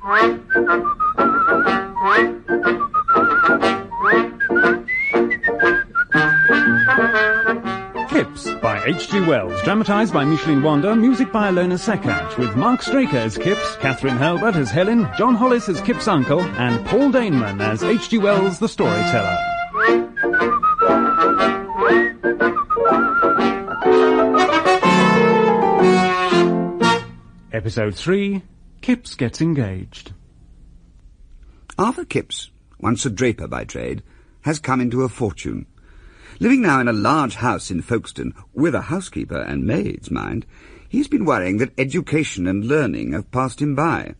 Kipps by H.G. Wells, dramatised by Micheline Wander, music by Alona Sekat, with Mark Straker as Kipps, Catherine Hurlbert as Helen, John Hollis as Kipps' uncle, and Paul Daneman as H.G. Wells, the storyteller. Episode 3, Kipps Gets Engaged. Arthur Kipps, once a draper by trade, has come into a fortune. Living now in a large house in Folkestone, with a housekeeper and maids, mind, he's been worrying that education and learning have passed him by.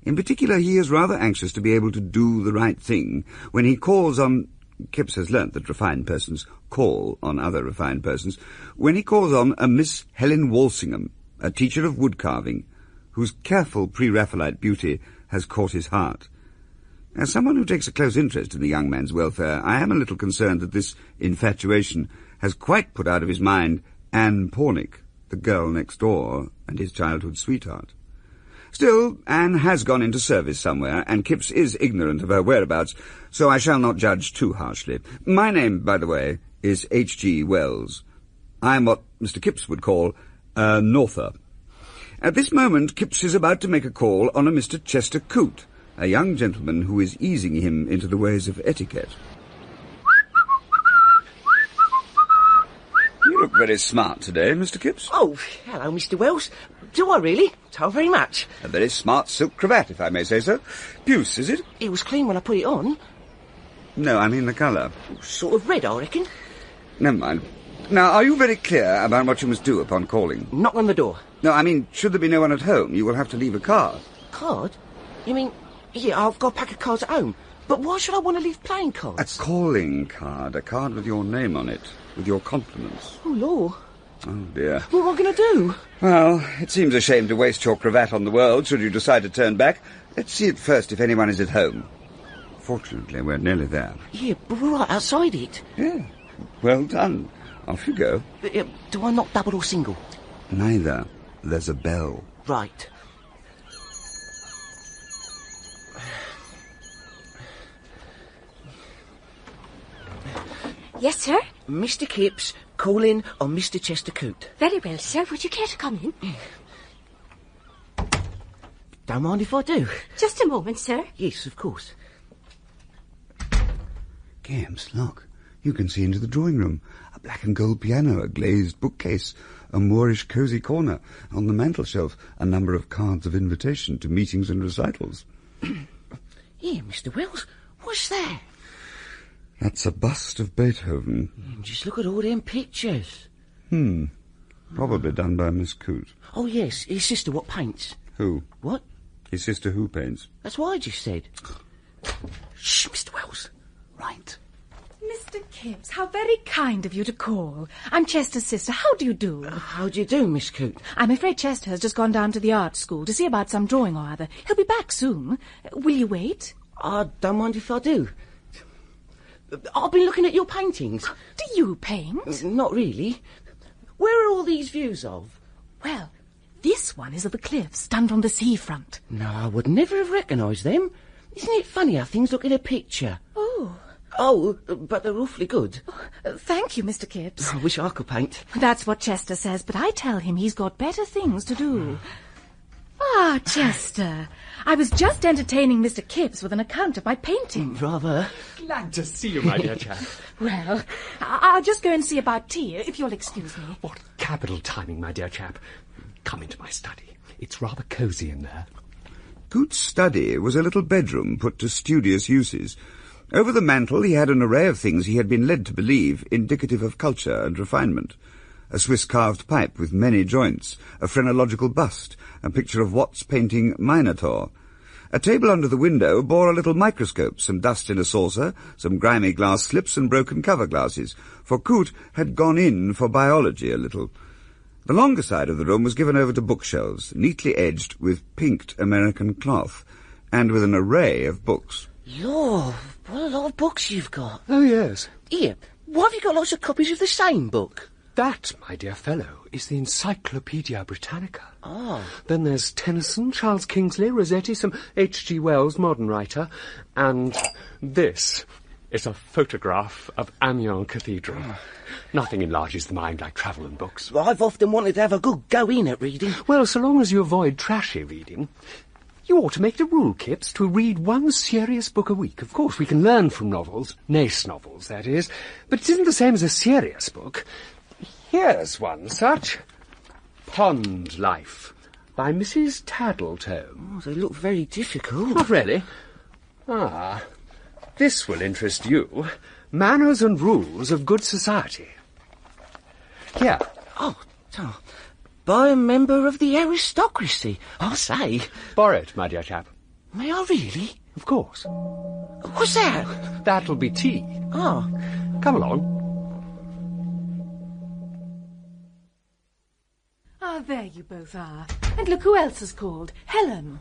In particular, he is rather anxious to be able to do the right thing when he calls on... Kipps has learnt that refined persons call on other refined persons. When he calls on a Miss Helen Walsingham, a teacher of wood-carving, whose careful pre-Raphaelite beauty has caught his heart. As someone who takes a close interest in the young man's welfare, I am a little concerned that this infatuation has quite put out of his mind Anne Pornick, the girl next door, and his childhood sweetheart. Still, Anne has gone into service somewhere, and Kipps is ignorant of her whereabouts, so I shall not judge too harshly. My name, by the way, is H.G. Wells. I am what Mr. Kipps would call a Norther. At this moment, Kipps is about to make a call on a Mr. Chester Coote, a young gentleman who is easing him into the ways of etiquette. You look very smart today, Mr. Kipps. Oh, hello, Mr. Wells. Do I really? So very much. A very smart silk cravat, if I may say so. Puce, is it? It was clean when I put it on. No, I mean the colour. Sort of red, I reckon. Never mind. Now, are you very clear about what you must do upon calling? Knock on the door. No, I mean, should there be no one at home, you will have to leave a card. Card? You mean... Yeah, I've got a pack of cards at home. But why should I want to leave playing cards? A calling card. A card with your name on it. With your compliments. Oh, Lord. Oh, dear. What am I going to do? Well, it seems a shame to waste your cravat on the world, should you decide to turn back. Let's see at first if anyone is at home. Fortunately, we're nearly there. Yeah, but we're right outside it. Yeah. Well done. Off you go. Do I knock double or single? Neither. There's a bell. Right. Yes, sir? Mr. Kipps, calling on Mr. Chester Coote. Very well, sir. Would you care to come in? Don't mind if I do. Just a moment, sir. Yes, of course. Kipps, look. You can see into the drawing room. A black and gold piano, a glazed bookcase, a Moorish cosy corner. On the mantelshelf, a number of cards of invitation to meetings and recitals. Yeah, Mr. Wells, what's that? That's a bust of Beethoven. Just look at all them pictures. Probably done by Miss Coote. Oh, yes, his sister what paints. Who? What? His sister who paints? That's what I just said. Shh, Mr. Wells. Right. Mr. Kipps, how very kind of you to call. I'm Chester's sister. How do you do? How do you do, Miss Coote? I'm afraid Chester has just gone down to the art school to see about some drawing or other. He'll be back soon. Will you wait? I don't mind if I do. I've been looking at your paintings. Do you paint? Not really. Where are all these views of? Well, this one is of the cliffs, done from the seafront. No, I would never have recognised them. Isn't it funny how things look in a picture? Oh. Oh, but they're awfully good. Thank you, Mr. Kipps. I wish I could paint. That's what Chester says, but I tell him he's got better things to do. Ah, Chester, I was just entertaining Mr. Kipps with an account of my painting. Rather. Glad to see you, my dear chap. Well, I'll just go and see about tea, if you'll excuse me. What capital timing, my dear chap. Come into my study. It's rather cosy in there. Coote's study was a little bedroom put to studious uses. Over the mantel he had an array of things he had been led to believe indicative of culture and refinement. A Swiss-carved pipe with many joints, a phrenological bust, a picture of Watts' painting Minotaur. A table under the window bore a little microscope, some dust in a saucer, some grimy glass slips and broken cover glasses, for Coote had gone in for biology a little. The longer side of the room was given over to bookshelves, neatly edged with pinked American cloth, and with an array of books. Lord, what a lot of books you've got. Oh, yes. Here, why have you got lots of copies of the same book? That, my dear fellow, is the Encyclopaedia Britannica. Ah. Then there's Tennyson, Charles Kingsley, Rossetti, some H.G. Wells, modern writer, and this is a photograph of Amiens Cathedral. Nothing enlarges the mind like travel and books. Well, I've often wanted to have a good go in at reading. Well, so long as you avoid trashy reading, you ought to make it a rule, Kipps, to read one serious book a week. Of course, we can learn from novels, nice novels, that is, but it isn't the same as a serious book. Here's one such. Pond Life, by Mrs. Taddletome. Oh, they look very difficult. Not really. Ah, this will interest you. Manners and Rules of Good Society. Here. Oh, by a member of the aristocracy, I say. Borrow it, my dear chap. May I really? Of course. What's that? That'll be tea. Oh. Come along. Ah, there you both are. And look who else is called. Helen.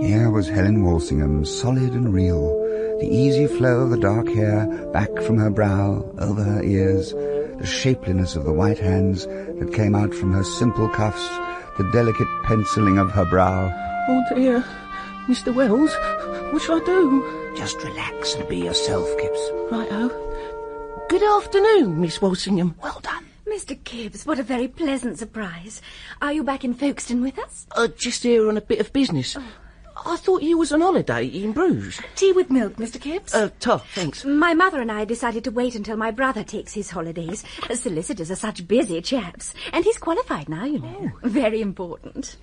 Here was Helen Walsingham, solid and real, the easy flow of the dark hair back from her brow, over her ears, the shapeliness of the white hands that came out from her simple cuffs, the delicate penciling of her brow. Oh, dear. Mr. Wells, what shall I do? Just relax and be yourself, Kipps. Right-o. Good afternoon, Miss Walsingham. Well done. Mr. Kipps, what a very pleasant surprise. Are you back in Folkestone with us? Just here on a bit of business. I thought you was on holiday in Bruges. Tea with milk, Mr. Kipps. Tough, thanks. My mother and I decided to wait until my brother takes his holidays. Solicitors are such busy chaps. And he's qualified now, you know. Very important.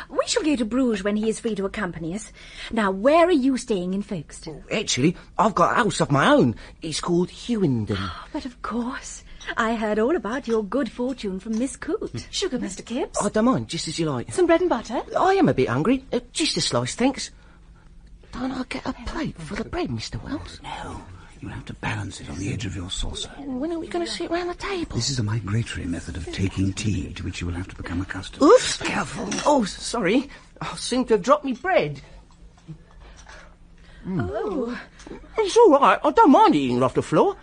We shall go to Bruges when he is free to accompany us. Now, where are you staying in Folkestone? Actually, I've got a house of my own. It's called Hewenden. But of course. I heard all about your good fortune from Miss Coote. Sugar, Mr. Kipps. I don't mind, just as you like. Some bread and butter? I am a bit hungry. Just a slice, thanks. Don't I get a plate for the bread, Mr. Wells? No, you'll have to balance it on the edge of your saucer. When are we going to sit round the table? This is a migratory method of taking tea to which you will have to become accustomed. Oops! Careful. Oh, sorry. I seem to have dropped me bread. Oh. It's all right. I don't mind eating off the floor.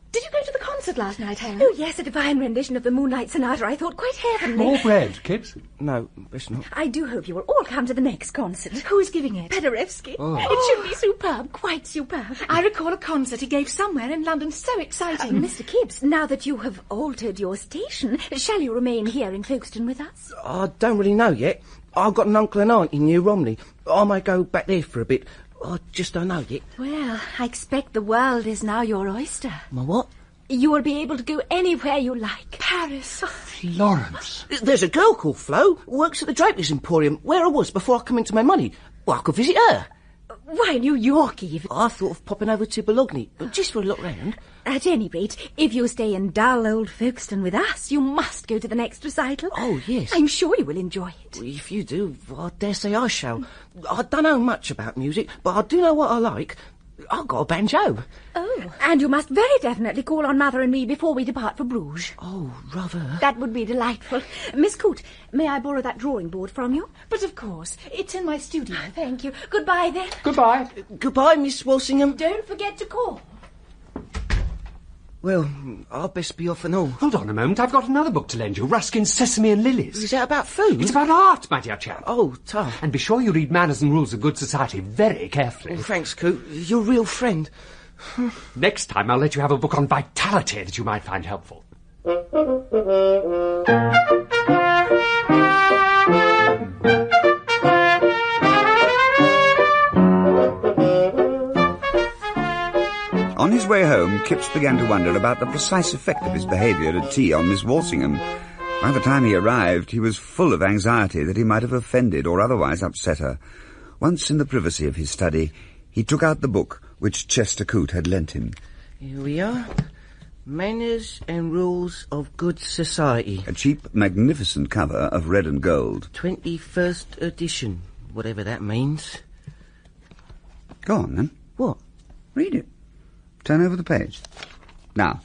Did you go to the concert last night, Helen? Oh, yes, a divine rendition of the Moonlight Sonata I thought quite heavenly. More bread, Kipps. No, best not. I do hope you will all come to the next concert. Who is giving it? Paderewski. It should be superb, quite superb. I recall a concert he gave somewhere in London, so exciting. Mr. Kipps, now that you have altered your station, shall you remain here in Folkestone with us? I don't really know yet. I've got an uncle and aunt in New Romney. I may go back there for a bit. I just don't know yet. Well, I expect the world is now your oyster. My what? You will be able to go anywhere you like. Paris. Florence. There's a girl called Flo, works at the Draper's Emporium, where I was before I come into my money. Well, I could visit her. Why, New York even. I thought of popping over to Bologna, just for a look round. At any rate, if you stay in dull old Folkestone with us, you must go to the next recital. Oh, yes. I'm sure you will enjoy it. If you do, I dare say I shall. I don't know much about music, but I do know what I like. I've got a banjo. Oh. And you must very definitely call on Mother and me before we depart for Bruges. Oh, rather. That would be delightful. Miss Coote, may I borrow that drawing board from you? But of course, it's in my studio. Thank you. Goodbye, then. Goodbye. Goodbye, Miss Walsingham. Don't forget to call. Well, I'll best be off and all. Hold on a moment, I've got another book to lend you, Ruskin's Sesame and Lilies. Is that about food? It's about art, my dear chap. Oh, tough. And be sure you read Manners and Rules of Good Society very carefully. Well, thanks, Coot. You're a real friend. Next time I'll let you have a book on vitality that you might find helpful. On his way home, Kipps began to wonder about the precise effect of his behaviour at tea on Miss Walsingham. By the time he arrived, he was full of anxiety that he might have offended or otherwise upset her. Once in the privacy of his study, he took out the book which Chester Coote had lent him. Here we are. Manners and Rules of Good Society. A cheap, magnificent cover of red and gold. 21st edition, whatever that means. Go on, then. What? Read it. Turn over the page. Now,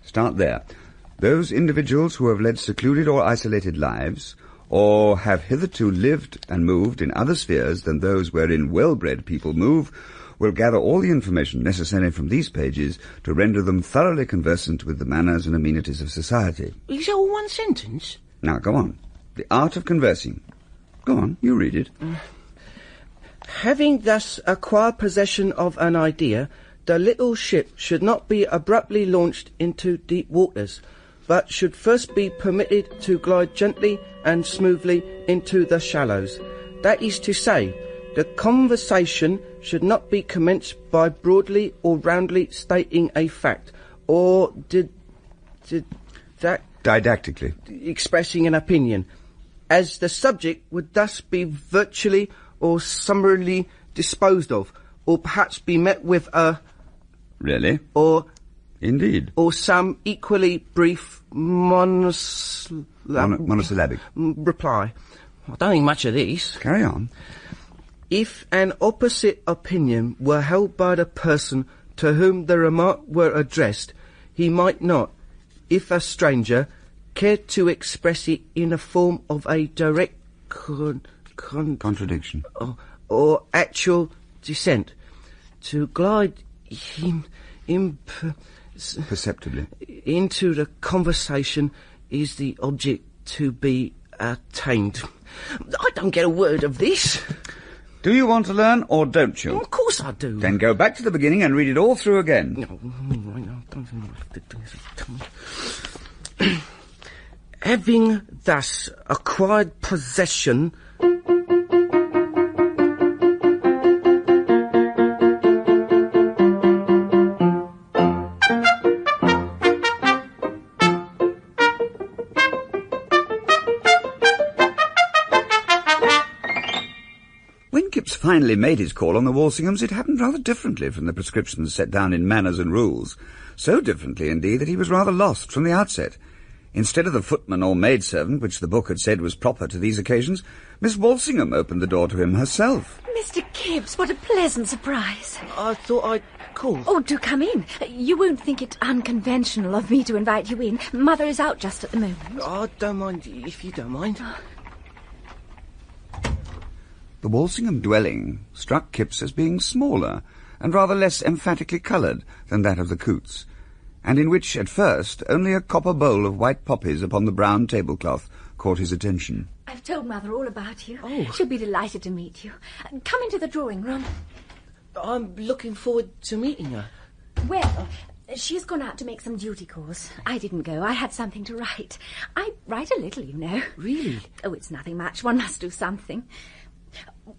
start there. Those individuals who have led secluded or isolated lives, or have hitherto lived and moved in other spheres than those wherein well-bred people move, will gather all the information necessary from these pages to render them thoroughly conversant with the manners and amenities of society. Is that all one sentence? Now, go on. The art of conversing. Go on, you read it. Having thus acquired possession of an idea, the little ship should not be abruptly launched into deep waters, but should first be permitted to glide gently and smoothly into the shallows. That is to say, the conversation should not be commenced by broadly or roundly stating a fact, or didactically expressing an opinion, as the subject would thus be virtually or summarily disposed of, or perhaps be met with a... Really? Or... Indeed. Or some equally brief monosyllabic reply. I don't think much of this. Carry on. If an opposite opinion were held by the person to whom the remark were addressed, he might not, if a stranger, care to express it in the form of a direct contradiction or actual dissent. To glide perceptibly into the conversation is the object to be attained. I don't get a word of this. Do you want to learn, or don't you? Of course I do. Then go back to the beginning and read it all through again. No, having thus acquired possession... When Kipps finally made his call on the Walsinghams, it happened rather differently from the prescriptions set down in Manners and Rules. So differently, indeed, that he was rather lost from the outset. Instead of the footman or maidservant, which the book had said was proper to these occasions, Miss Walsingham opened the door to him herself. Mr. Kipps, what a pleasant surprise. I thought I'd call. Oh, do come in. You won't think it unconventional of me to invite you in. Mother is out just at the moment. I don't mind, if you don't mind. The Walsingham dwelling struck Kipps as being smaller and rather less emphatically coloured than that of the Coots, and in which, at first, only a copper bowl of white poppies upon the brown tablecloth caught his attention. I've told Mother all about you. Oh. She'll be delighted to meet you. Come into the drawing room. I'm looking forward to meeting her. Well, she's gone out to make some duty calls. I didn't go. I had something to write. I write a little, you know. Really? Oh, it's nothing much. One must do something.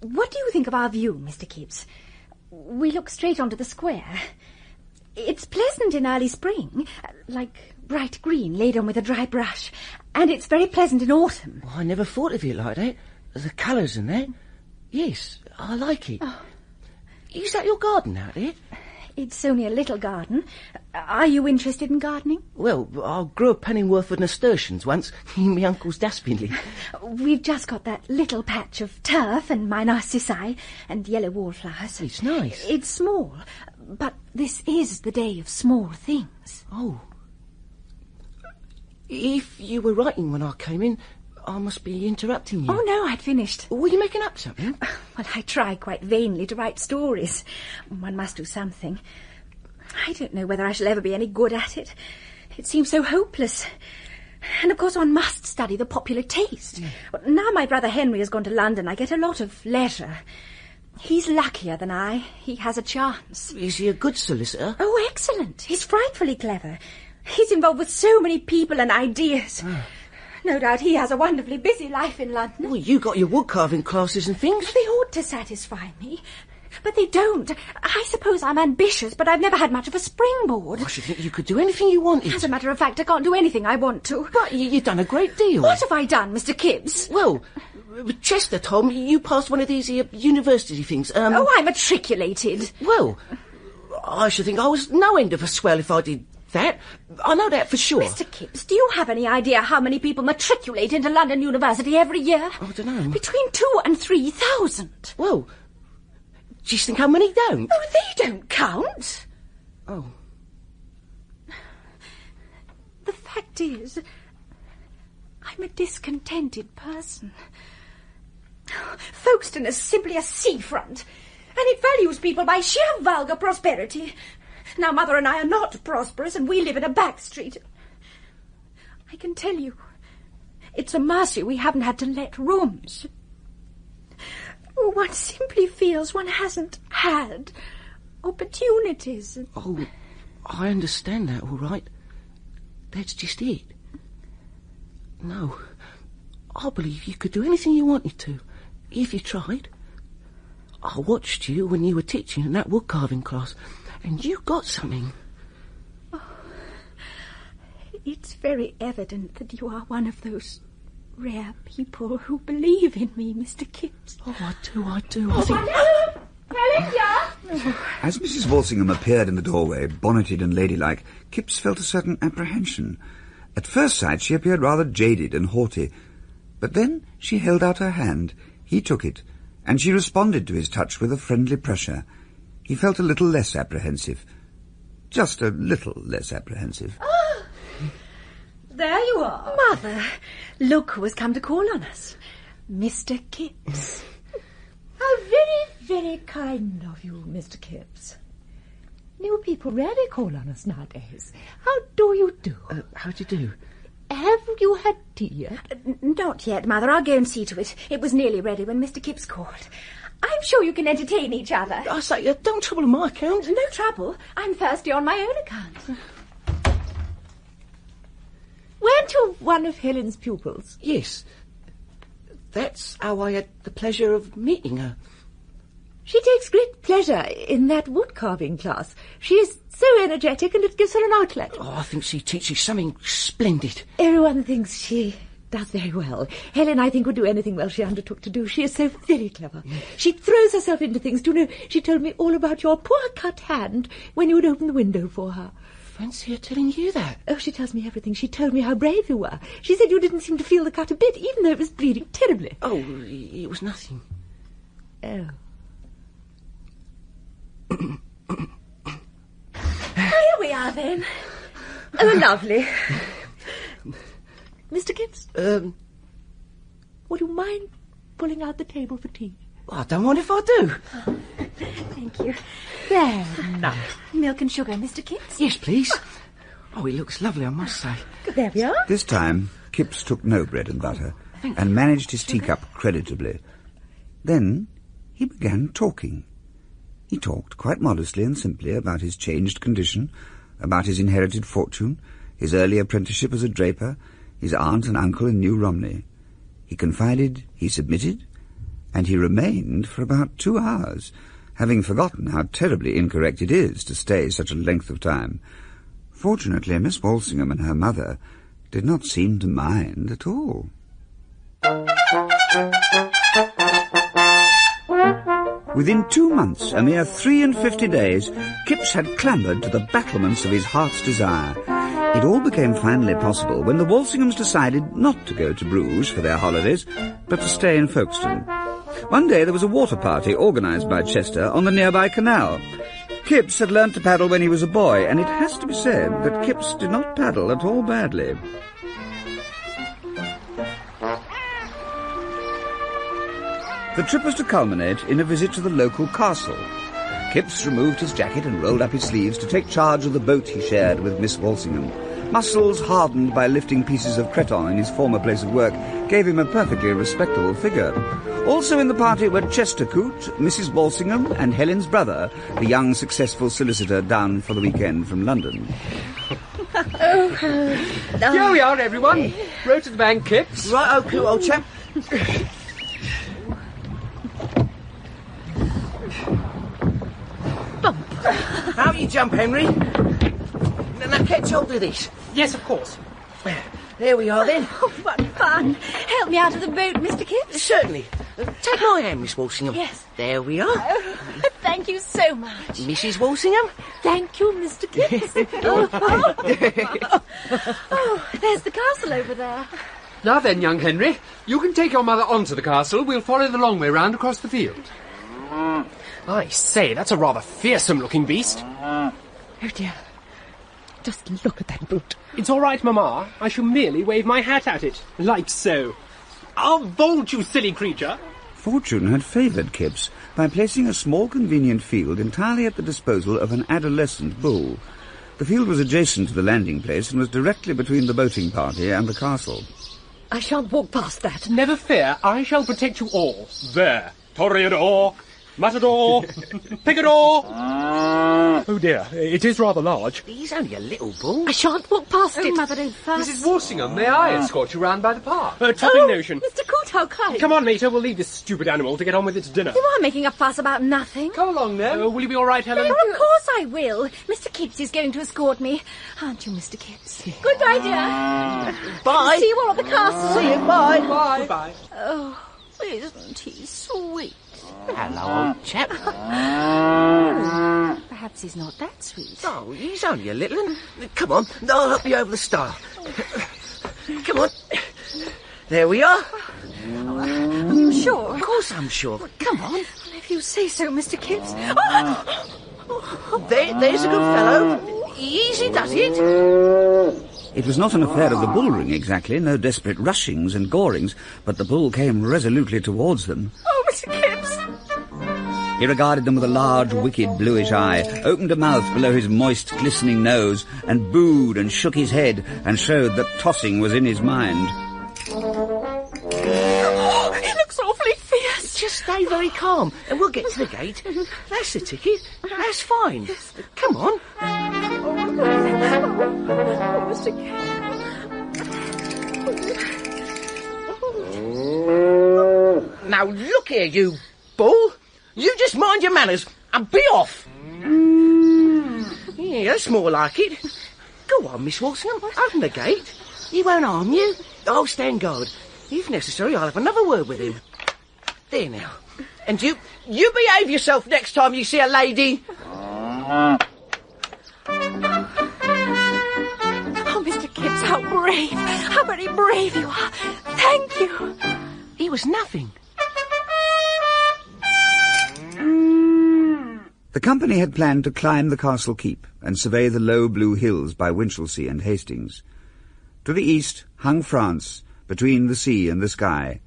What do you think of our view, Mr. Kipps? We look straight onto the square. It's pleasant in early spring, like bright green laid on with a dry brush, and it's very pleasant in autumn. Oh, I never thought of it like that. The colours and that. Yes, I like it. Oh. Is that your garden out there? It's only a little garden. Are you interested in gardening? Well, I grew a penn'orth of nasturtiums once in my uncle's dustbin. We've just got that little patch of turf and my narcissi and yellow wallflowers. It's nice. It's small, but this is the day of small things. Oh. If you were writing when I came in, I must be interrupting you. Oh, no, I'd finished. Were you making up something? Well, I try quite vainly to write stories. One must do something. I don't know whether I shall ever be any good at it. It seems so hopeless. And, of course, one must study the popular taste. Yeah. Well, now my brother Henry has gone to London, I get a lot of leisure. He's luckier than I. He has a chance. Is he a good solicitor? Oh, excellent. He's frightfully clever. He's involved with so many people and ideas. Oh. No doubt he has a wonderfully busy life in London. Well, you got your woodcarving classes and things. They ought to satisfy me. But they don't. I suppose I'm ambitious, but I've never had much of a springboard. I should think you could do anything you wanted. As a matter of fact, I can't do anything I want to. But you've done a great deal. What have I done, Mr. Kipps? Well, Chester told me you passed one of these university things. Oh, I matriculated. Well, I should think I was no end of a swell if I did that. I know that for sure. Mr. Kipps, do you have any idea how many people matriculate into London University every year? I don't know. Between 2,000 and 3,000. Well, do you think how many don't? Oh, they don't count. Oh. The fact is, I'm a discontented person. Folkestone is simply a seafront. it values people by sheer vulgar prosperity. Now, Mother and I are not prosperous, and we live in a back street. I can tell you, it's a mercy we haven't had to let rooms. One simply feels one hasn't had opportunities. Oh, I understand that, all right. That's just it. No, I believe you could do anything you wanted to, if you tried. I watched you when you were teaching in that wood carving class, and you got something. Oh, it's very evident that you are one of those rare people who believe in me, Mr. Kipps. Oh, I do. I think... Helen, yeah? As Mrs. Walsingham appeared in the doorway, bonneted and ladylike, Kipps felt a certain apprehension. At first sight she appeared rather jaded and haughty, but then she held out her hand. He took it, and she responded to his touch with a friendly pressure. He felt a little less apprehensive. Just a little less apprehensive. Oh, there you are. Mother, look who has come to call on us. Mr. Kipps. How very, very kind of you, Mr. Kipps. New people rarely call on us nowadays. How do you do? How do you do? Have you had tea yet? Not yet, Mother. I'll go and see to it. It was nearly ready when Mr. Kipps called. I'm sure you can entertain each other. I say, don't trouble on my account. No trouble. I'm thirsty on my own account. Weren't you one of Helen's pupils? Yes. That's how I had the pleasure of meeting her. She takes great pleasure in that wood-carving class. She is so energetic, and it gives her an outlet. Oh, I think she teaches something splendid. Everyone thinks she does very well. Helen, I think, would do anything well she undertook to do. She is so very clever. She throws herself into things. Do you know, she told me all about your poor cut hand when you would open the window for her. Fancy her telling you that. Oh, she tells me everything. She told me how brave you were. She said you didn't seem to feel the cut a bit, even though it was bleeding terribly. Oh, it was nothing. Oh. Here we are, then. Oh, lovely. Mr. Kipps? Would you mind pulling out the table for tea? I don't mind if I do. Oh, thank you. There, now. Milk and sugar, Mr. Kipps? Yes, please. Oh, it looks lovely, I must say. There we are. This time, Kipps took no bread and butter, and managed his teacup creditably. Then he began talking. He talked quite modestly and simply about his changed condition, about his inherited fortune, his early apprenticeship as a draper, his aunt and uncle in New Romney. He confided, he submitted, and he remained for about 2 hours, having forgotten how terribly incorrect it is to stay such a length of time. Fortunately, Miss Walsingham and her mother did not seem to mind at all. Within 2 months, a mere 53 days, Kipps had clambered to the battlements of his heart's desire. It all became finally possible when the Walsinghams decided not to go to Bruges for their holidays, but to stay in Folkestone. One day there was a water party organised by Chester on the nearby canal. Kipps had learnt to paddle when he was a boy, and it has to be said that Kipps did not paddle at all badly. The trip was to culminate in a visit to the local castle. Kipps removed his jacket and rolled up his sleeves to take charge of the boat he shared with Miss Walsingham. Muscles hardened by lifting pieces of cretonne in his former place of work gave him a perfectly respectable figure. Also in the party were Chester Coote, Mrs. Walsingham, and Helen's brother, the young, successful solicitor down for the weekend from London. Here we are, everyone. Row to the bank, Kipps. Right, okay, old chap. How you jump, Henry? Now, catch hold of this. Yes, of course. There we are, then. Oh, what fun. Help me out of the boat, Mr. Kipps. Certainly. Take my hand, Miss Walsingham. Yes. There we are. Oh, thank you so much. Mrs. Walsingham. Thank you, Mr. Kipps. Oh, there's the castle over there. Now then, young Henry, you can take your mother onto the castle. We'll follow the long way round across the field. I say, that's a rather fearsome-looking beast. Oh, dear. Just look at that brute. It's all right, Mamma. I shall merely wave my hat at it, like so. I'll vault, you silly creature. Fortune had favoured Kipps by placing a small convenient field entirely at the disposal of an adolescent bull. The field was adjacent to the landing place and was directly between the boating party and the castle. I shan't walk past that. Never fear, I shall protect you all. There, Toreador, Matador, Picador. Oh dear, it is rather large. He's only a little bull. I shan't walk past Oh, it. Mother, don't fuss. Mrs. Walsingham, may I escort you round by the park? Topping notion. Mr. Coote, how kind. Come on, Mater, we'll leave this stupid animal to get on with its dinner. You are making a fuss about nothing. Come along, then. Will you be all right, Helen? Oh, of course I will. Mr. Kipps is going to escort me. Aren't you, Mr. Kipps? Goodbye, dear. Bye. See you all at the castle. See you, bye. Bye. Goodbye. Oh, isn't he sweet? Hello, old chap. Perhaps he's not that sweet. Oh, he's only a little one. Come on, I'll help you over the stile. Come on. There we are. Are you sure? Of course I'm sure. Come on. Well, if you say so, Mr. Kipps. There's a good fellow. Easy does it. It was not an affair of the bull ring exactly, no desperate rushings and gorings, but the bull came resolutely towards them. Oh, Mr. Kipps. He regarded them with a large, wicked, bluish eye, opened a mouth below his moist, glistening nose, and booed and shook his head, and showed that tossing was in his mind. Oh, he looks awfully fierce. Just stay very calm, and we'll get to the gate. That's the ticket. That's fine. Come on. Oh, Mr. Kipps. Now look here, you bull. You just mind your manners and be off. Yeah, that's more like it. Go on, Miss Walsingham. Open the gate. He won't harm you. I'll stand guard. If necessary, I'll have another word with him. There now. And you behave yourself next time you see a lady. Oh, Mr. Kipps, how brave. How very brave you are. Thank you. He was nothing. The company had planned to climb the castle keep and survey the low blue hills by Winchelsea and Hastings. To the east hung France, between the sea and the sky,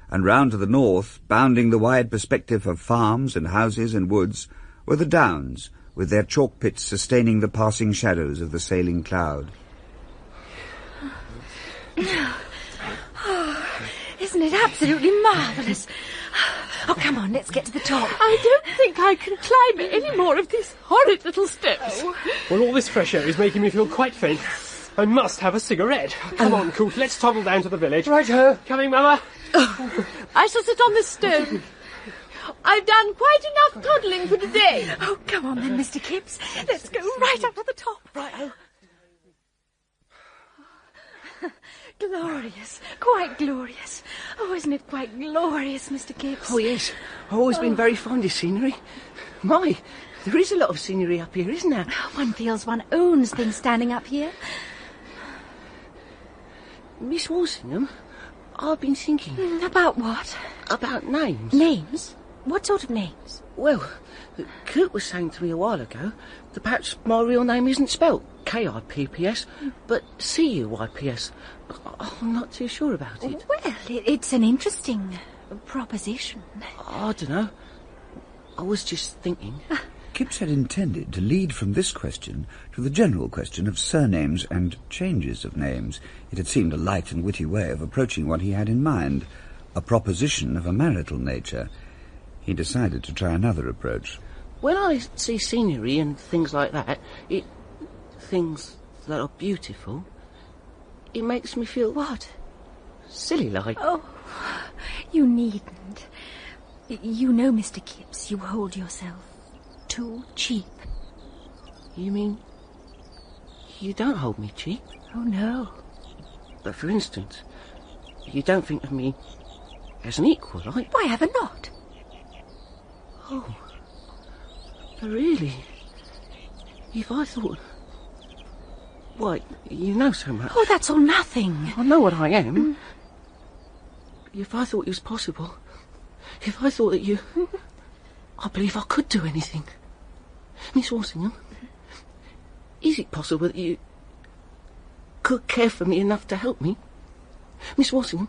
and round to the north, bounding the wide perspective of farms and houses and woods, were the downs, with their chalk pits sustaining the passing shadows of the sailing cloud. Oh, isn't it absolutely marvellous? Oh, come on, let's get to the top. I don't think I can climb any more of these horrid little steps. Well, all this fresh air is making me feel quite faint. I must have a cigarette. Come on, Coote, let's toddle down to the village. Right-ho. Coming, Mama. I shall sit on this stone. I've done quite enough toddling for today. Oh, come on then, Mr. Kipps. Let's go right up to the top. Right-ho. Glorious. Quite glorious. Oh, isn't it quite glorious, Mr. Kipps? Oh, yes. I've always been very fond of scenery. My, there is a lot of scenery up here, isn't there? One feels one owns things standing up here. Miss Walsingham, I've been thinking. About what? About names. Names? What sort of names? Well, Kurt was saying to me a while ago that perhaps my real name isn't spelt K-I-P-P-S, but C-U-I-P-S. I'm not too sure about it. Well, it's an interesting proposition. I don't know. I was just thinking. Kipps had intended to lead from this question to the general question of surnames and changes of names. It had seemed a light and witty way of approaching what he had in mind, a proposition of a marital nature. He decided to try another approach. When I see scenery and things like that, things that are beautiful, it makes me feel... What? Silly like. Oh, you needn't. You know, Mr. Kipps, you hold yourself too cheap. You mean you don't hold me cheap? Oh, no. But for instance, you don't think of me as an equal, right? Why ever not? Oh, but really, if I thought... Why, you know so much. Oh, that's all nothing. I know what I am. If I thought it was possible, if I thought that you... I believe I could do anything. Miss Walsingham, is it possible that you could care for me enough to help me? Miss Walsingham,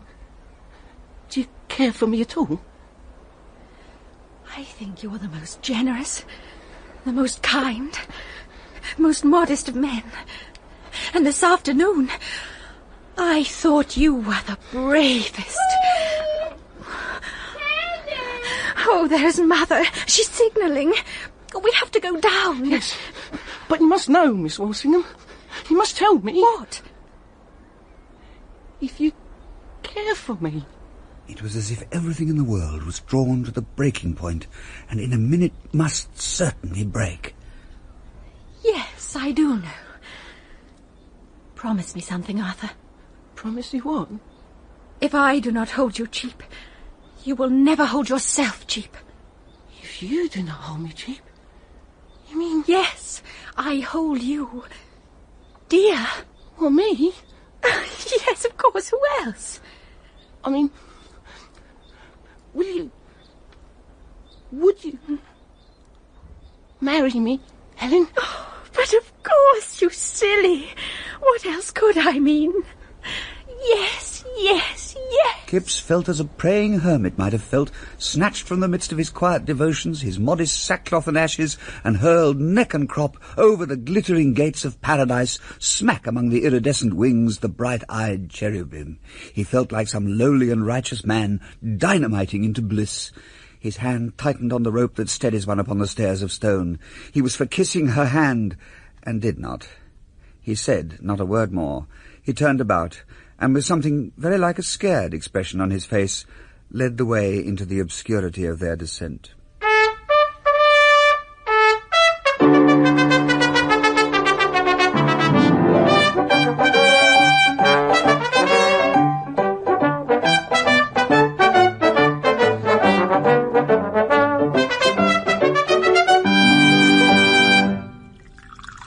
do you care for me at all? I think you're the most generous, the most kind, most modest of men. And this afternoon, I thought you were the bravest. Oh, there's Mother. She's signalling. We have to go down. Yes, but you must know, Miss Walsingham. You must tell me. What? If you care for me. It was as if everything in the world was drawn to the breaking point, and in a minute must certainly break. Yes, I do know. Promise me something, Arthur. Promise you what? If I do not hold you cheap, you will never hold yourself cheap. If you do not hold me cheap? You mean... Yes, I hold you dear. Well, me? Yes, of course, who else? I mean... Would you marry me, Helen? Oh, but of course, you silly. What else could I mean? Yes, yes, yes. Kipps felt as a praying hermit might have felt, snatched from the midst of his quiet devotions, his modest sackcloth and ashes, and hurled neck and crop over the glittering gates of paradise, smack among the iridescent wings, the bright-eyed cherubim. He felt like some lowly and righteous man dynamiting into bliss. His hand tightened on the rope that steadies one upon the stairs of stone. He was for kissing her hand, and did not. He said not a word more. He turned about, and with something very like a scared expression on his face, led the way into the obscurity of their descent.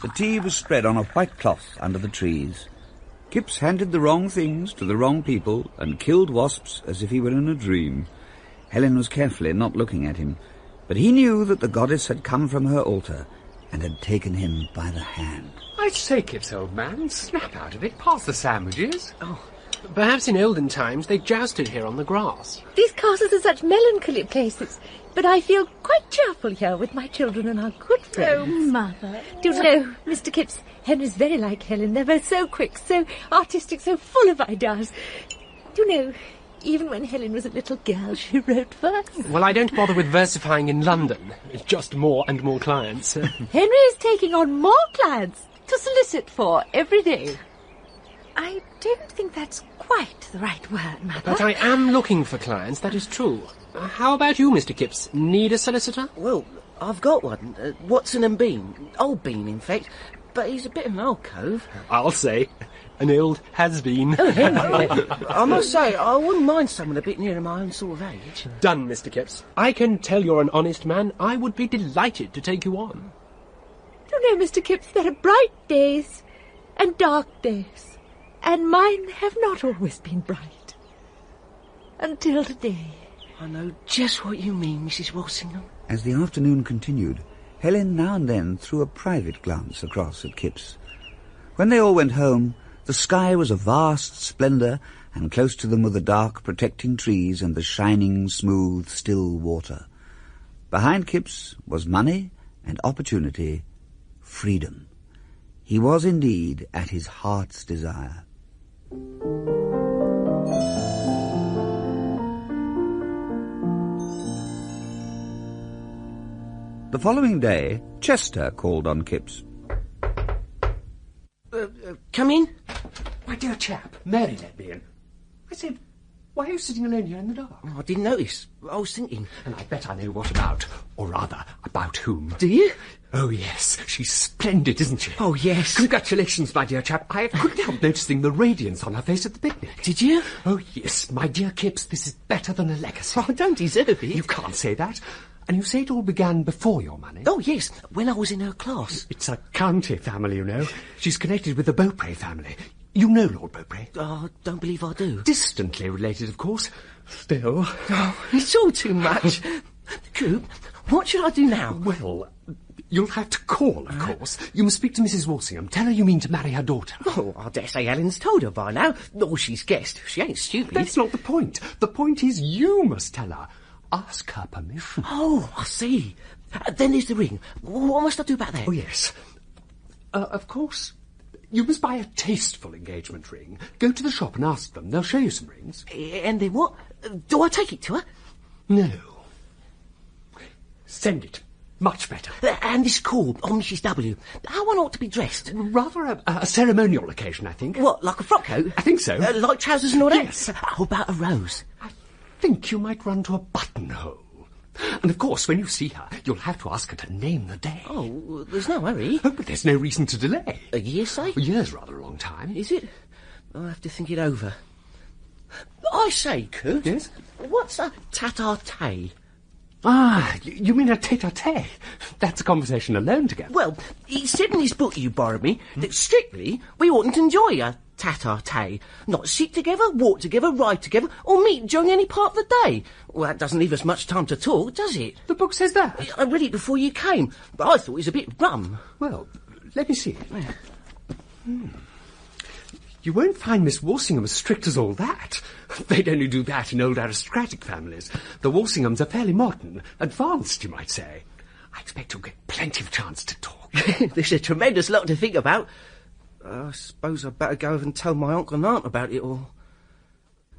The tea was spread on a white cloth under the trees. Kipps handed the wrong things to the wrong people and killed wasps as if he were in a dream. Helen was carefully not looking at him, but he knew that the goddess had come from her altar and had taken him by the hand. I say, Kipps, old man, snap out of it. Pass the sandwiches. Oh, perhaps in olden times they jousted here on the grass. These castles are such melancholy places, but I feel quite cheerful here with my children and our good friends. Oh, Mother. Do you know, Mr. Kipps, Henry's very like Helen. They're both so quick, so artistic, so full of ideas. Do you know, even when Helen was a little girl, she wrote verse. Well, I don't bother with versifying in London. It's just more and more clients. Henry is taking on more clients to solicit for every day. I don't think that's quite the right word, Mother. But I am looking for clients, that is true. How about you, Mr. Kipps? Need a solicitor? Well, I've got one. Watson and Bean. Old Bean, in fact. But he's a bit of an old cove. I'll say. An old has-been. Oh, Henry. I must say, I wouldn't mind someone a bit nearer my own sort of age. Done, Mr. Kipps. I can tell you're an honest man. I would be delighted to take you on. Do you know, Mr. Kipps, there are bright days and dark days, and mine have not always been bright. Until today. I know just what you mean, Mrs. Walsingham. As the afternoon continued, Helen now and then threw a private glance across at Kipps. When they all went home, the sky was a vast splendour, and close to them were the dark, protecting trees and the shining, smooth, still water. Behind Kipps was money and opportunity, freedom. He was indeed at his heart's desire. The following day, Chester called on Kipps. Come in. My dear chap, Mary let me in. I said, why are you sitting alone here in the dark? Oh, I didn't notice. I was thinking. And I bet I know what about. Or rather, about whom. Do you? Oh, yes. She's splendid, isn't she? Oh, yes. Congratulations, my dear chap. I couldn't help noticing the radiance on her face at the picnic. Did you? Oh, yes. My dear Kipps, this is better than a legacy. Oh, I don't deserve it. You can't say that. And you say it all began before your money? Oh, yes, when I was in her class. It's a county family, you know. She's connected with the Beaupre family. You know Lord Beaupre? Oh, don't believe I do. Distantly related, of course. Still. Oh, it's all too much. Coop, what should I do now? Well, you'll have to call, of course. You must speak to Mrs. Walsingham. Tell her you mean to marry her daughter. Oh, I dare say Helen's told her by now. Oh, she's guessed. She ain't stupid. That's not the point. The point is you must tell her. ask her permission. Oh, I see. Then there's the ring. What must I do about that? Oh, yes. Of course, you must buy a tasteful engagement ring. Go to the shop and ask them. They'll show you some rings. And then what? Do I take it to her? No. Send it. Much better. And this call on Mrs. W. How one ought to be dressed? Rather a ceremonial occasion, I think. What, like a frock coat? I think so. Like trousers and all that? Yes. How about a rose? I think you might run to a buttonhole. And of course, when you see her, you'll have to ask her to name the day. Oh, there's no hurry. Oh, but there's no reason to delay. A year, say? A year's rather a long time. Is it? I'll have to think it over. I say, Kurt. Yes? What's a tete-a-tete? Ah, you mean a tete-a-tete? That's a conversation alone together. Well, he said in his book you borrowed me that strictly we oughtn't enjoy a tete-a-tete. Not sit together, walk together, ride together, or meet during any part of the day. Well, that doesn't leave us much time to talk, does it? The book says that. I read it before you came, but I thought it was a bit rum. Well, let me see. You won't find Miss Walsingham as strict as all that. They'd only do that in old aristocratic families. The Walsinghams are fairly modern, advanced, you might say. I expect you'll get plenty of chance to talk. There's a tremendous lot to think about. I suppose I'd better go over and tell my uncle and aunt about it all.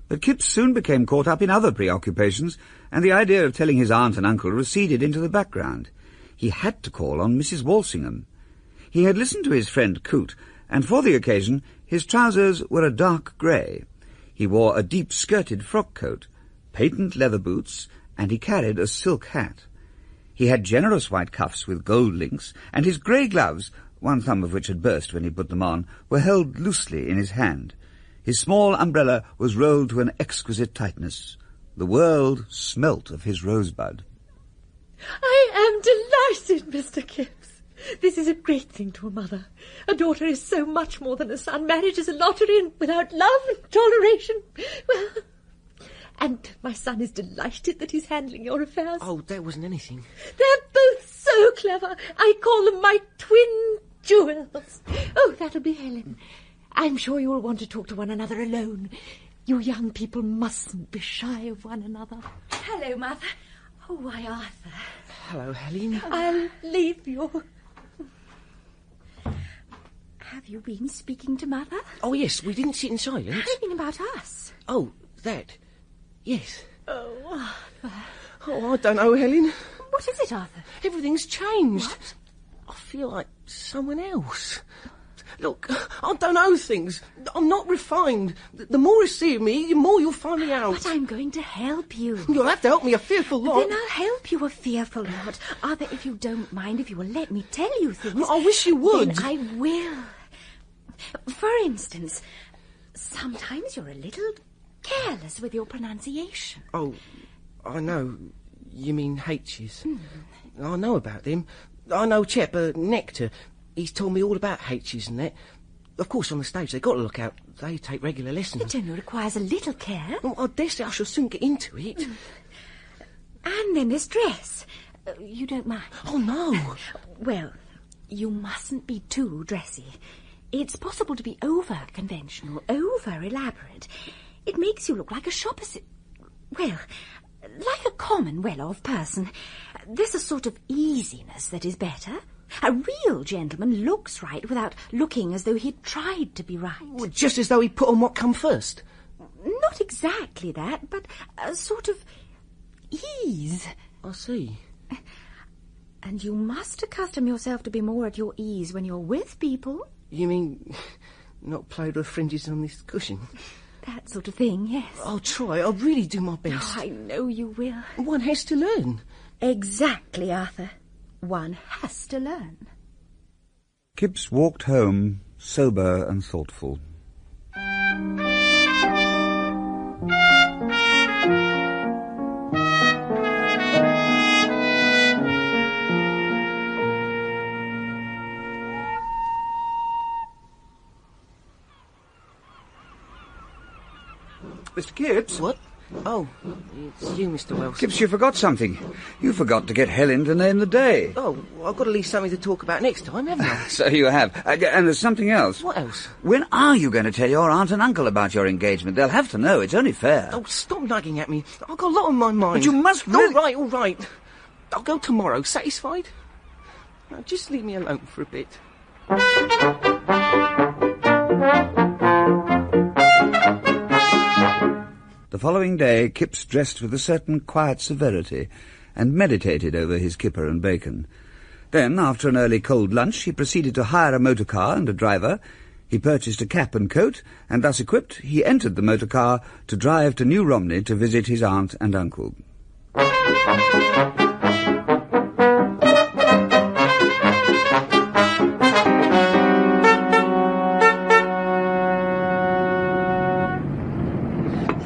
But Kipps soon became caught up in other preoccupations, and the idea of telling his aunt and uncle receded into the background. He had to call on Mrs. Walsingham. He had listened to his friend Coote, and for the occasion his trousers were a dark grey. He wore a deep-skirted frock-coat, patent leather boots, and he carried a silk hat. He had generous white cuffs with gold links, and his grey gloves, one thumb of which had burst when he put them on, were held loosely in his hand. His small umbrella was rolled to an exquisite tightness. The world smelt of his rosebud. I am delighted, Mr. Kipps. This is a great thing to a mother. A daughter is so much more than a son. Marriage is a lottery, and without love and toleration, well... And my son is delighted that he's handling your affairs. Oh, that wasn't anything. They're both so clever. I call them my twin jewels. Oh, that'll be Helen. I'm sure you'll want to talk to one another alone. You young people mustn't be shy of one another. Hello, Mother. Oh, why, Arthur. Hello, Helen. I'll leave you. Have you been speaking to Mother? Oh, yes, we didn't sit in silence. Anything about us? Oh, that. Yes. Oh, Arthur. Oh, I don't know, Helen. What is it, Arthur? Everything's changed. What? I feel like someone else. Look, I don't know things. I'm not refined. The more you see of me, the more you'll find me out. But I'm going to help you. You'll have to help me a fearful lot. Then I'll help you a fearful lot. Arthur, if you don't mind, if you will let me tell you things... I wish you would. Then I will. For instance, sometimes you're a little careless with your pronunciation. Oh, I know. You mean H's. I know about them. I know a chap, Nectar. He's told me all about H's and that. Of course, on the stage, they've got to look out. They take regular lessons. It only requires a little care. Oh, I dare say I shall soon get into it. And then this dress. You don't mind? Oh, no. Well, you mustn't be too dressy. It's possible to be over-conventional, over-elaborate. It makes you look like a shopper... Well, like a common, well-off person. There's a sort of easiness that is better. A real gentleman looks right without looking as though he'd tried to be right. Well, just as though he'd put on what come first. Not exactly that, but a sort of ease. I see. And you must accustom yourself to be more at your ease when you're with people. You mean not played with fringes on this cushion? That sort of thing, yes. I'll try. I'll really do my best. Oh, I know you will. One has to learn. Exactly, Arthur. One has to learn. Kipps walked home, sober and thoughtful. Mr. Kipps? What? Oh, it's you, Mr. Wells. Kipps, you forgot something. You forgot to get Helen to name the day. Oh, well, I've got to leave something to talk about next time, haven't I? So you have. And there's something else. What else? When are you going to tell your aunt and uncle about your engagement? They'll have to know. It's only fair. Oh, stop nagging at me. I've got a lot on my mind. But you must really... All right. I'll go tomorrow. Satisfied? Now, just leave me alone for a bit. The following day, Kipps dressed with a certain quiet severity and meditated over his kipper and bacon. Then, after an early cold lunch, he proceeded to hire a motor car and a driver. He purchased a cap and coat, and thus equipped, he entered the motor car to drive to New Romney to visit his aunt and uncle.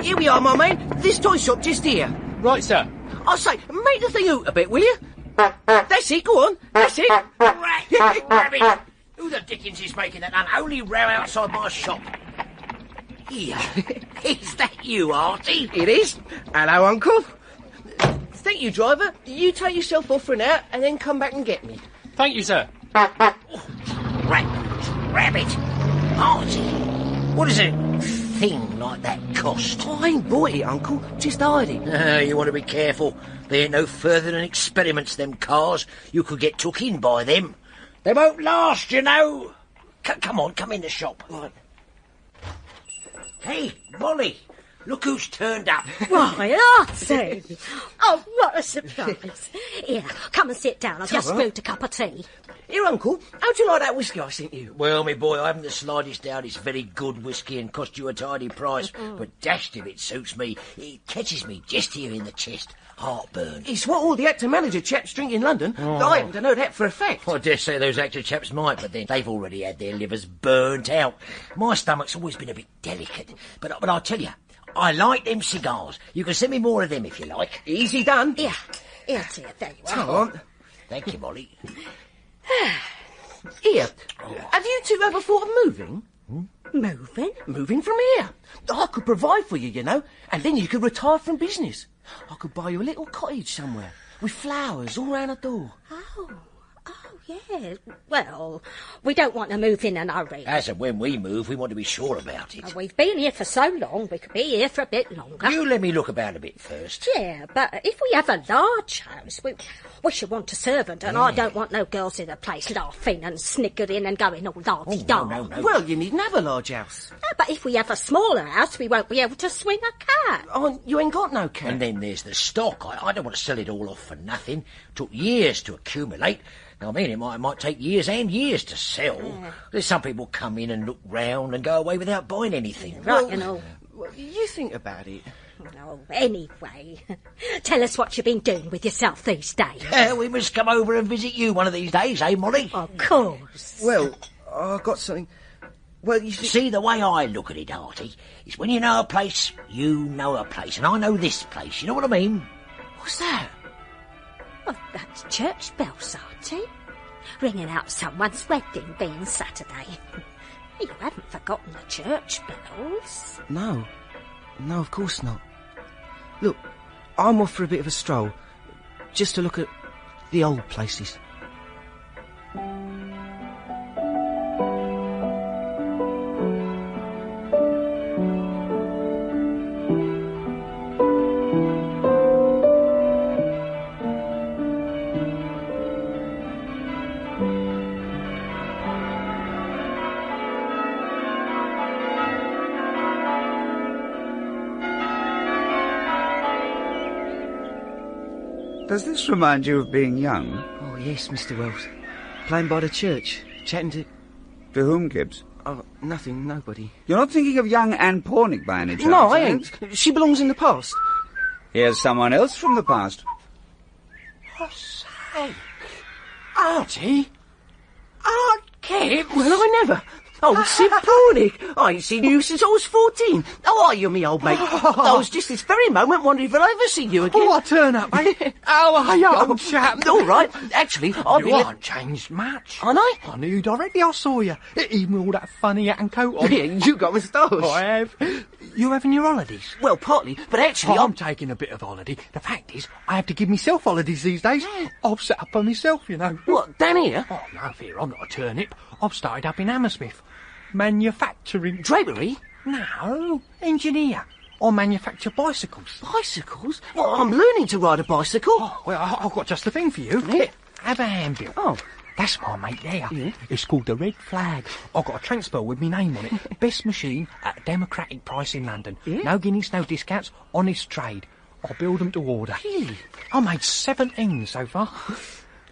Here we are, my man. This toy shop just here. Right, sir. I say, make the thing hoot a bit, will you? That's it, go on. That's it. Rabbit! Who the dickens is making that unholy row outside my shop? Here. Is that you, Artie? It is. Hello, Uncle. Thank you, driver. You take yourself off for an hour and then come back and get me. Thank you, sir. Rabbit! Artie! What does a thing like that cost? Oh, I ain't bought it, Uncle. Just hired it. You want to be careful. They ain't no further than experiments, them cars. You could get took in by them. They won't last, you know. Come on, come in the shop. Right. Hey, Molly, look who's turned up. Why, Artie! Oh, what a surprise. Here, come and sit down. I've just brewed a cup of tea. Here, Uncle, how'd you like that whiskey I sent you? Well, me boy, I haven't the slightest doubt it's very good whiskey and cost you a tidy price, but dashed if it suits me. It catches me just here in the chest. Heartburn. It's what all the actor-manager chaps drink in London. I happen to know that for a fact. I dare say those actor chaps might, but then they've already had their livers burnt out. My stomach's always been a bit delicate, but I'll tell you, I like them cigars. You can send me more of them if you like. Easy done. Here, there you are. Come on. Thank you, Molly. Here, have you two ever thought of moving? Moving? Moving from here. I could provide for you, you know, and then you could retire from business. I could buy you a little cottage somewhere with flowers all round the door. Oh, yeah. Well, we don't want to move in a hurry. As and when we move, we want to be sure about it. We've been here for so long, we could be here for a bit longer. You let me look about a bit first. Yeah, but if we have a large house, we should want a servant, and I don't want no girls in the place laughing and sniggering and going all lardy-da. No. Well, you needn't have a large house. No, but if we have a smaller house, we won't be able to swing a cat. Oh, you ain't got no cat. And then there's the stock. I don't want to sell it all off for nothing. Took years to accumulate. Now, I mean, it might take years and years to sell. There's some people come in and look round and go away without buying anything. Right, you know. Well, you think about it. Oh, anyway, tell us what you've been doing with yourself these days. We must come over and visit you one of these days, eh, Molly? Of course. Well, I've got something. Well, you see, the way I look at it, Artie, is when you know a place, you know a place. And I know this place, you know what I mean? What's that? Well, that's church bells, Artie. Ringing out someone's wedding being Saturday. You haven't forgotten the church bells. No, of course not. Look, I'm off for a bit of a stroll, just to look at the old places. Does this remind you of being young? Oh, yes, Mr. Wells. Playing by the church, chatting to... To whom, Kipps? Oh, nothing, nobody. You're not thinking of young Anne Pornick by any chance? No, I ain't. She belongs in the past. Here's someone else from the past. I say, Artie? Aunt Kipps? Well, I never... Oh, Sid Pornick. I ain't seen you since I was 14. How are you, me old mate? I was just this very moment wondering if I'd ever see you again. Oh, I turn up, eh? How are you, old chap? All right. Actually, I've You been... aren't changed much. Aren't I? I knew directly I saw you. Even with all that funny hat and coat on. Yeah, you got moustache. I have. You having your holidays? Well, partly, but actually I'm taking a bit of holiday. The fact is, I have to give myself holidays these days. I've set up for myself, you know. What, down here? Oh, no fear, I'm not a turnip. I've started up in Hammersmith. Manufacturing. Drapery? No, engineer. I manufacture bicycles. Bicycles? Well, I'm learning to ride a bicycle. Oh, well, I've got just the thing for you. Here, have a handbill. Oh. That's my mate there. Yeah. It's called the Red Flag. I've got a transfer with my name on it. Best machine at a democratic price in London. Yeah. No guineas, no discounts, honest trade. I build them to order. Really? I made 17 so far.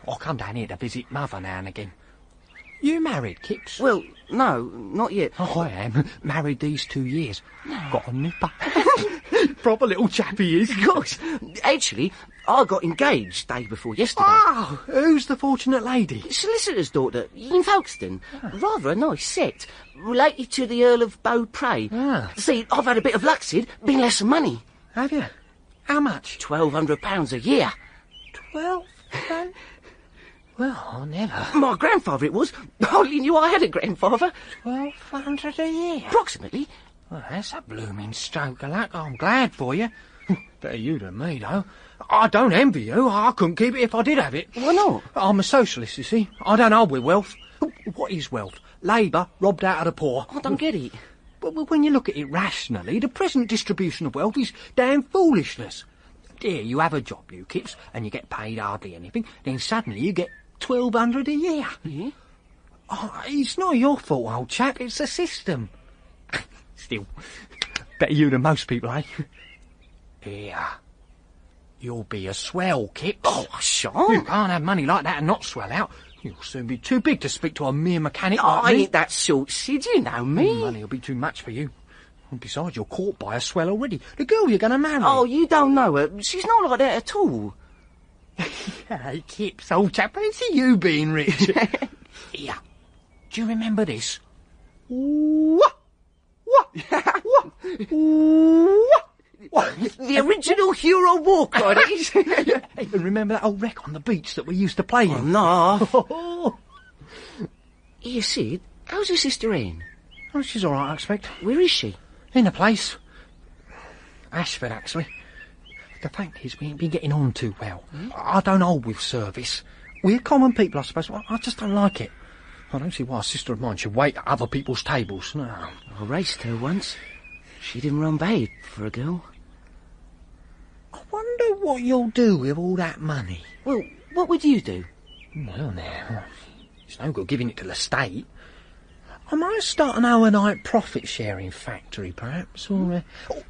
I'll come down here to visit Mother now and again. You married, Kipps? Well, no, not yet. Oh, I am. Married these 2 years. Got a nipper. Proper little chap he is. Gosh, actually, I got engaged day before yesterday. Oh, who's the fortunate lady? Solicitor's daughter, in Folkestone. Rather a nice set. Related to the Earl of Beaupre. Ah. See, I've had a bit of luck, Sid. Been less some money. Have you? How much? £1,200 a year. 12? Well, I never. My grandfather it was. I hardly knew I had a grandfather. 1,200 a year? Approximately. Well, that's a blooming stroke of luck. I'm glad for you. Better you than me, though. I don't envy you. I couldn't keep it if I did have it. Why not? I'm a socialist, you see. I don't hold with wealth. What is wealth? Labour robbed out of the poor. I don't get it. But when you look at it rationally, the present distribution of wealth is damn foolishness. Here, you have a job, you Kipps, and you get paid hardly anything. Then suddenly you get 1,200 a year. Yeah? Oh, it's not your fault, old chap. It's the system. Still, better you than most people, eh? Here. You'll be a swell, Kipps. Oh, I shan't. You can't have money like that and not swell out. You'll soon be too big to speak to a mere mechanic like I me. ain't that sort, Sid. You know me. Money will be too much for you. And besides, you're caught by a swell already. The girl you're going to marry. Oh, you don't know her. She's not like that at all. Hey, Kipps, old chap, fancy you being rich. Here, do you remember this? What? The original Hero War card. Hey, remember that old wreck on the beach that we used to play in? No. Here, Sid, how's your sister Anne? Oh, she's all right, I expect. Where is she? In a place. Ashford, actually. The fact is, we ain't been getting on too well. I don't hold with service. We're common people, I suppose. I just don't like it. I don't see why a sister of mine should wait at other people's tables. No. I raced her once. She didn't run bad for a girl. I wonder what you'll do with all that money. Well, what would you do? Well, now, it's no good giving it to the state. I might start an overnight profit-sharing factory, perhaps, or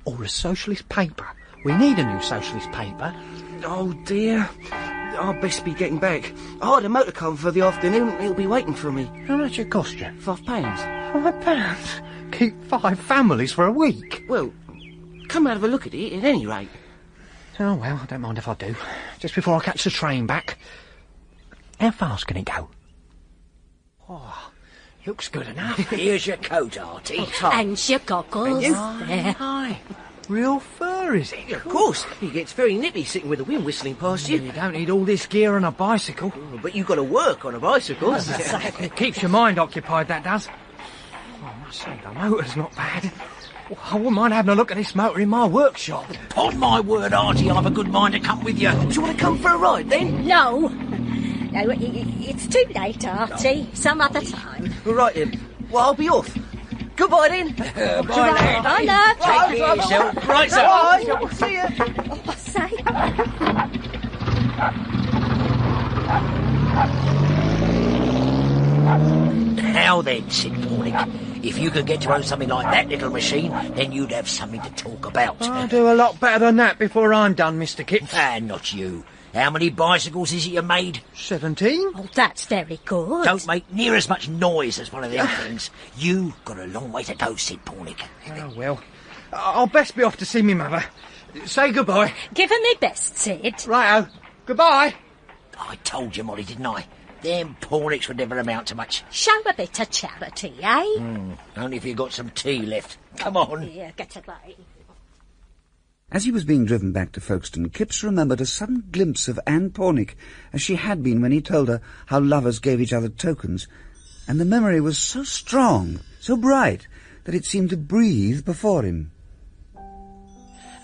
a socialist paper. We need a new socialist paper. Oh, dear. I'd best be getting back. I hired a motor car for the afternoon. It'll be waiting for me. How much it cost you? £5. £5? Keep 5 families for a week? Well, come and have a look at it, at any rate. Oh, well, I don't mind if I do. Just before I catch the train back. How fast can it go? Oh, looks good enough. Here's your coat, Artie. And your goggles. There. Hi. Real fur, is it? Of course. It gets very nippy sitting with the wind whistling past you. You don't need all this gear on a bicycle. Oh, but you've got to work on a bicycle. It keeps your mind occupied, that does. Oh, I must say, the motor's not bad. Well, I wouldn't mind having a look at this motor in my workshop. On my word, Artie, I've a good mind to come with you. Do you want to come for a ride, then? No. No, it's too late, Artie. Some other time. Right, then. Well, I'll be off. Goodbye, then. Bye, lad. Bye, love. Take care of yourself. Right, sir. Bye. See ya. Oh, say. Now then, Sid Pornick, if you could get to own something like that little machine, then you'd have something to talk about. I'll do a lot better than that before I'm done, Mr. Kipps. Not you. How many bicycles is it you made? 17? Oh, that's very good. Don't make near as much noise as one of them things. You've got a long way to go, Sid Pornick. Oh, well. I'll best be off to see me mother. Say goodbye. Give her me best, Sid. Righto. Goodbye. I told you, Molly, didn't I? Them Pornicks would never amount to much. Show a bit of charity, eh? Only if you got some tea left. Come on. Here, get away. As he was being driven back to Folkestone, Kipps remembered a sudden glimpse of Anne Pornick as she had been when he told her how lovers gave each other tokens, and the memory was so strong, so bright, that it seemed to breathe before him.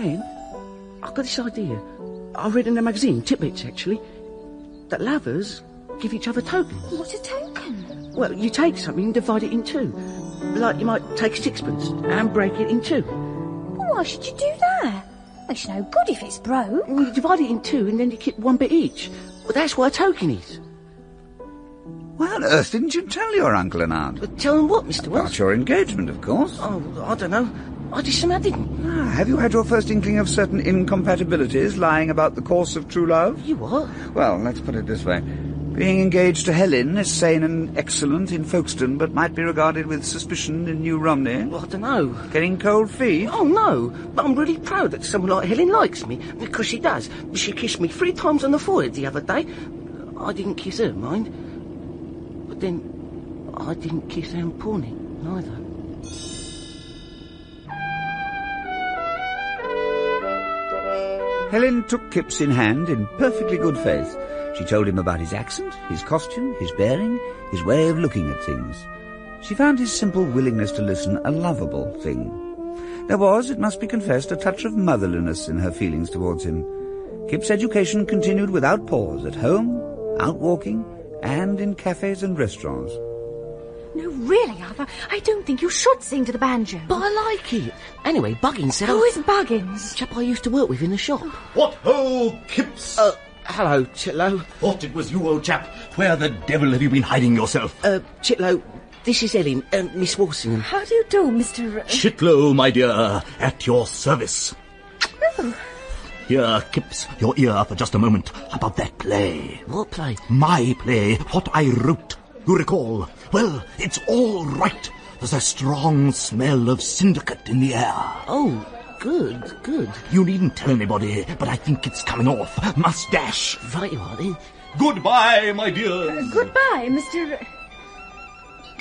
Hen, I've got this idea. I read in a magazine, Tidbits actually, that lovers give each other tokens. What's a token? Well, you take something and divide it in two. Like you might take sixpence and break it in two. Well, why should you do that? It's no good if it's broke. You divide it in two and then you keep one bit each. Well, that's what a token is. Why on earth didn't you tell your uncle and aunt? But tell them what, Mr. Wells? About your engagement, of course. Oh, I don't know. I just somehow didn't. Have you had your first inkling of certain incompatibilities lying about the course of true love? You what? Well, let's put it this way. Being engaged to Helen is sane and excellent in Folkestone, but might be regarded with suspicion in New Romney. Well, I don't know. Getting cold feet? Oh, no. But I'm really proud that someone like Helen likes me, because she does. She kissed me 3 times on the forehead the other day. I didn't kiss her, mind. But then, I didn't kiss Anne Pornick, neither. Helen took Kipps in hand in perfectly good faith. She told him about his accent, his costume, his bearing, his way of looking at things. She found his simple willingness to listen a lovable thing. There was, it must be confessed, a touch of motherliness in her feelings towards him. Kipps' education continued without pause, at home, out walking, and in cafes and restaurants. No, really, Arthur, I don't think you should sing to the banjo. But I like it. Anyway, Buggins said... Who is Buggins? Chap I used to work with in the shop. What ho, Kipps! Hello, Chitlow. Thought it was you, old chap. Where the devil have you been hiding yourself? Chitlow, this is Ellen, Miss Walsingham. How do you do, Mr... Chitlow, my dear, at your service. Oh. Here, Kipps, your ear for just a moment about that play. What play? My play, what I wrote. You recall? Well, it's all right. There's a strong smell of syndicate in the air. Oh, good, good. You needn't tell anybody, but I think it's coming off. Must dash. Right you are, then. Goodbye, my dear. Goodbye, Mr...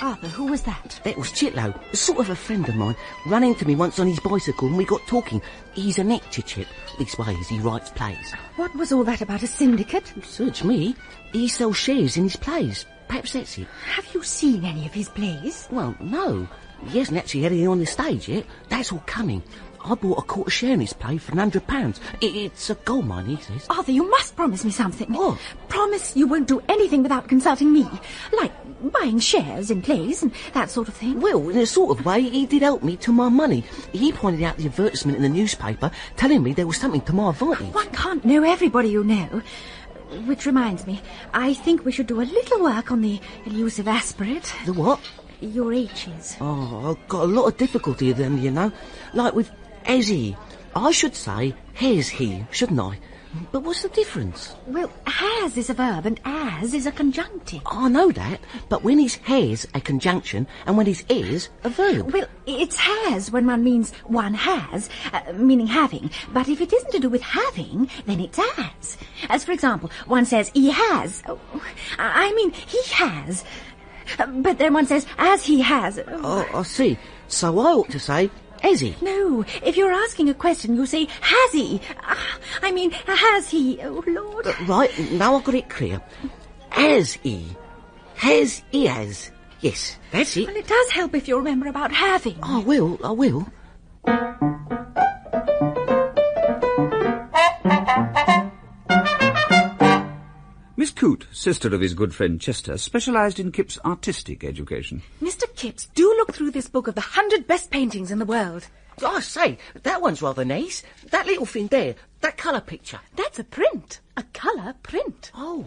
Arthur, who was that? That was Chitlow, sort of a friend of mine. Ran into me once on his bicycle and we got talking. He's an actor chip. Leastways, he writes plays. What was all that about a syndicate? Search me. He sells shares in his plays. Perhaps that's it. Have you seen any of his plays? Well, no. He hasn't actually had anything on the stage yet. That's all coming. I bought a quarter share in his play for £100. It's a gold mine, he says. Arthur, you must promise me something. What? Promise you won't do anything without consulting me. Like buying shares in plays and that sort of thing. Well, in a sort of way, he did help me to my money. He pointed out the advertisement in the newspaper, telling me there was something to my advantage. One can't know everybody you know. Which reminds me, I think we should do a little work on the elusive aspirate. The what? Your H's. Oh, I've got a lot of difficulty with them, you know. Like with has he. I should say has he, shouldn't I? But what's the difference? Well, has is a verb and as is a conjunctive. I know that, but when he's has a conjunction and when he's is a verb. Well, it's has when one means one has, meaning having. But if it isn't to do with having, then it's as. As, for example, one says he has. Oh, I mean, he has. But then one says as he has. Oh, I see. So I ought to say has he? No, if you're asking a question, you say, has he? I mean, has he? Oh, Lord. Right, now I've got it clear. Has he? Has he has? Yes, that's it. Well, it does help if you remember about having. I will. Miss Coote, sister of his good friend Chester, specialised in Kipps' artistic education. Mr. Kipps, do look through this book of the 100 best paintings in the world. I say, that one's rather nice. That little thing there, that colour picture. That's a print. A colour print. Oh.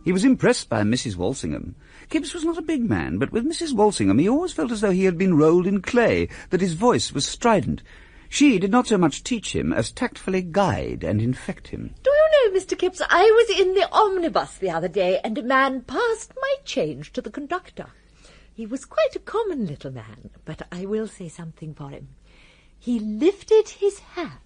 He was impressed by Mrs. Walsingham. Kipps was not a big man, but with Mrs. Walsingham he always felt as though he had been rolled in clay, that his voice was strident. She did not so much teach him as tactfully guide and infect him. Do you know, Mr. Kipps, I was in the omnibus the other day and a man passed my change to the conductor. He was quite a common little man, but I will say something for him. He lifted his hat.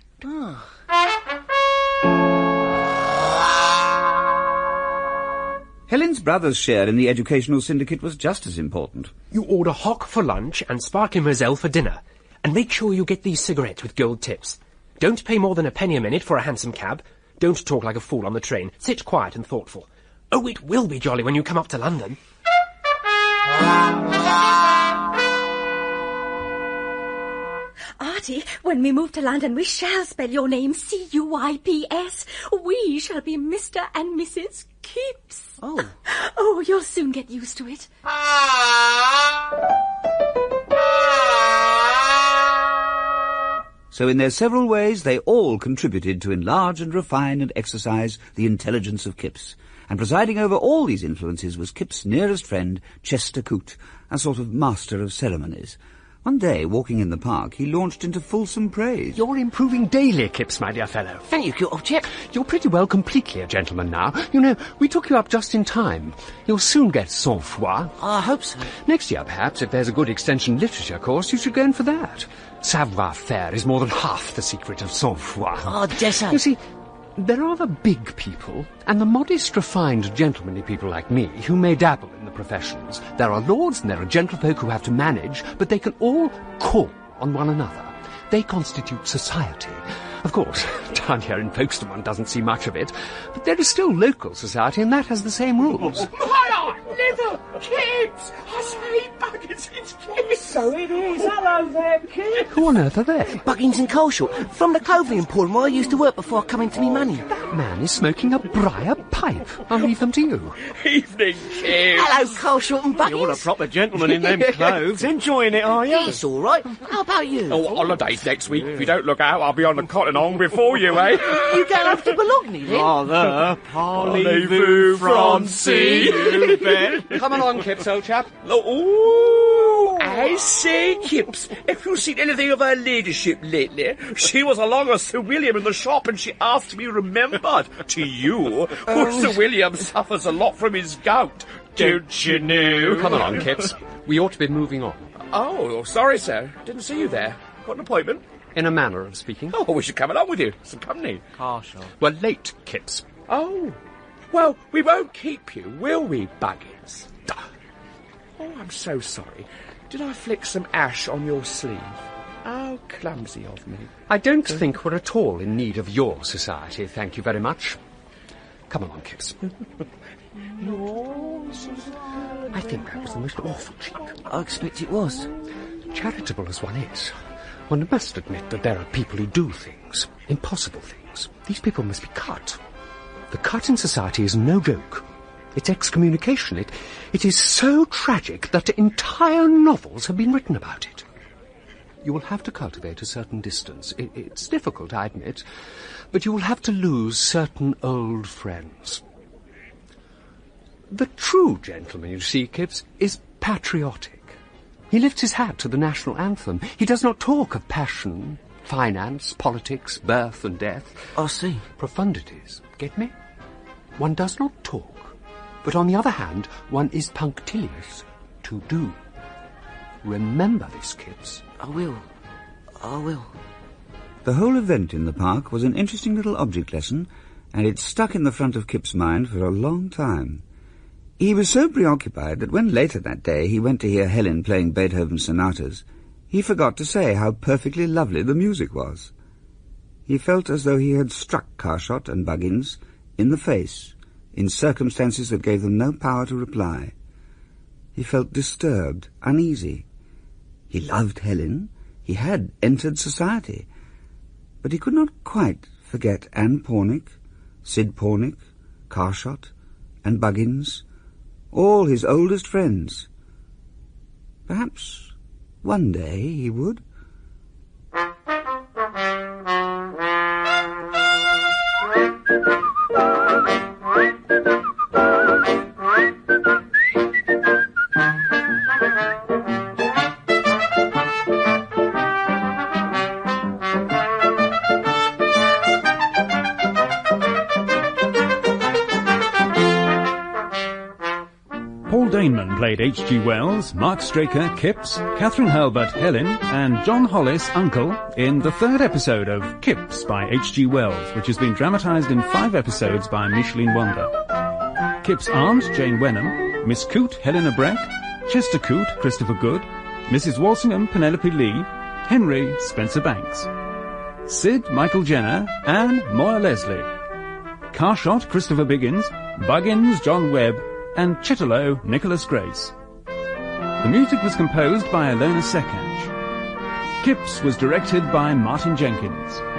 Helen's brother's share in the educational syndicate was just as important. You order hock for lunch and sparkling roselle for dinner. And make sure you get these cigarettes with gold tips. Don't pay more than a penny a minute for a hansom cab. Don't talk like a fool on the train. Sit quiet and thoughtful. Oh, it will be jolly when you come up to London. Bertie, when we move to London, we shall spell your name C-U-I-P-S. We shall be Mr. and Mrs. Kipps. Oh. Oh, you'll soon get used to it. So in their several ways, they all contributed to enlarge and refine and exercise the intelligence of Kipps. And presiding over all these influences was Kipps' nearest friend, Chester Coote, a sort of master of ceremonies. One day, walking in the park, he launched into fulsome praise. You're improving daily, Kipps, my dear fellow. Thank you, good old chap. You're pretty well completely a gentleman now. You know, we took you up just in time. You'll soon get sang-froid. I hope so. Next year, perhaps, if there's a good extension literature course, you should go in for that. Savoir-faire is more than half the secret of sang-froid. Oh, dessert. You see, there are the big people, and the modest, refined, gentlemanly people like me, who may dabble in the professions. There are lords and there are gentlefolk who have to manage, but they can all call on one another. They constitute society. Of course, down here in Folkestone one doesn't see much of it, but there is still local society, and that has the same rules. Liver! Kipps! I say, Buggins, it's Kipps! So it is. Hello there, Kipps! Who on earth are they? Buggins and Coleshaw, from the clothing emporium where I used to work before I come into me money. That man is smoking a briar pipe. I'll leave them to you. Evening, Kipps! Hello, Coleshaw and Buggins. You're a proper gentleman in them clothes. Enjoying it, are you? It's all right. How about you? Oh, holidays next week. If you don't look out, I'll be on the cotton on before you, eh? You going off to Bologna, then? Rather. Parlez-vous, Francie? You bet. Come along, Kipps, old chap. Oh, I say, Kipps, if you've seen anything of her ladyship lately, she was along with Sir William in the shop and she asked to be remembered to you. Sir William suffers a lot from his gout, don't you know? Come along, Kipps. We ought to be moving on. Oh, sorry, sir. Didn't see you there. Got an appointment? In a manner of speaking. Oh, we should come along with you. Some company. Coleshaw. We're late, Kipps. Oh, well, we won't keep you, will we, Buggins? Oh, I'm so sorry. Did I flick some ash on your sleeve? How clumsy of me. I don't think we're at all in need of your society, thank you very much. Come along, Kipps. I think that was the most awful cheek. I expect it was. Charitable as one is, one must admit that there are people who do things, impossible things. These people must be cut. The cut in society is no joke. It's excommunication. It is so tragic that entire novels have been written about it. You will have to cultivate a certain distance. It's difficult, I admit, but you will have to lose certain old friends. The true gentleman, you see, Kipps, is patriotic. He lifts his hat to the national anthem. He does not talk of passion, finance, politics, birth and death. I see. Profundities. Get me? One does not talk, but on the other hand, one is punctilious to do. Remember this, Kipps. I will. The whole event in the park was an interesting little object lesson, and it stuck in the front of Kipps' mind for a long time. He was so preoccupied that when later that day he went to hear Helen playing Beethoven's sonatas, he forgot to say how perfectly lovely the music was. He felt as though he had struck Carshot and Buggins in the face, in circumstances that gave them no power to reply. He felt disturbed, uneasy. He loved Helen. He had entered society. But he could not quite forget Anne Pornick, Sid Pornick, Carshot, and Buggins, all his oldest friends. Perhaps one day he would. Daneman played H.G. Wells, Mark Straker, Kipps, Catherine Hurlbut, Helen, and John Hollis, Uncle, in the third episode of Kipps by H.G. Wells, which has been dramatised in 5 episodes by Micheline Wander. Kipps' aunt, Jane Wenham, Miss Coote, Helena Breck, Chester Coote, Christopher Good, Mrs. Walsingham, Penelope Lee, Henry, Spencer Banks, Sid, Michael Jenner, and Moira Leslie, Carshot, Christopher Biggins, Buggins, John Webb, and Chitterlow, Nicholas Grace. The music was composed by Ilona Sekach. Kipps was directed by Martin Jenkins.